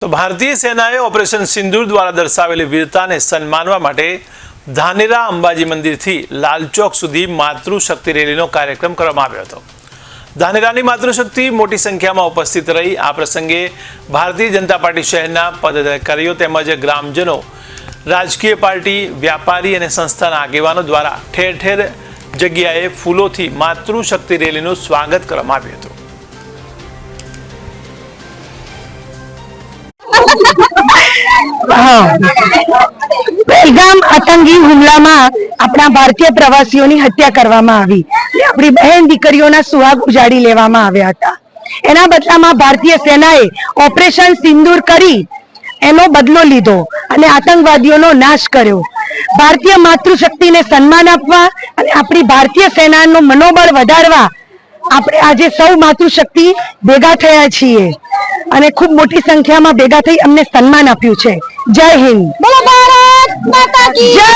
તો ભારતીય સેનાએ ઓપરેશન સિંદૂર દ્વારા દર્શાવેલી વીરતાને સન્માનવા માટે ધાનેરા અંબાજી મંદિરથી લાલચોક સુધી માતૃશક્તિ રેલીનો કાર્યક્રમ કરવામાં આવ્યો હતો। ધાનેરાની માતૃશક્તિ મોટી સંખ્યામાં ઉપસ્થિત રહી। આ પ્રસંગે ભારતીય જનતા પાર્ટી શહેરના પદાધિકારીઓ તેમજ ગ્રામજનો, રાજકીય પાર્ટી, વ્યાપારી અને સંસ્થાના આગેવાનો દ્વારા ઠેર ઠેર જગ્યાએ ફૂલોથી માતૃશક્તિ રેલીનું સ્વાગત કરવામાં આવ્યું હતું। पहलगाम आतंकी हुमला में अपना भारतीय प्रवासीओं की हत्या करवामां आवी। अपनी बहन दीकरीओना सुहाग उजाड़ी लेवामां आव्या हता। एना बदलामां भारतीय सेनाए ऑपरेशन सिंदूर करी एनो बदलो लीधो अने आतंकवादीओनो नाश कर्यो। भारतीय मातृशक्ति ने सन्मान आपवा अने अपनी भारतीय सेनानो मनोबल वधारवा આપણે આજે સૌ માતૃશક્તિ ભેગા થયા છીએ અને ખૂબ મોટી સંખ્યામાં ભેગા થઈ અમને સન્માન આપ્યું છે। જય હિન્દ, બોલો ભારત માતા કી જય।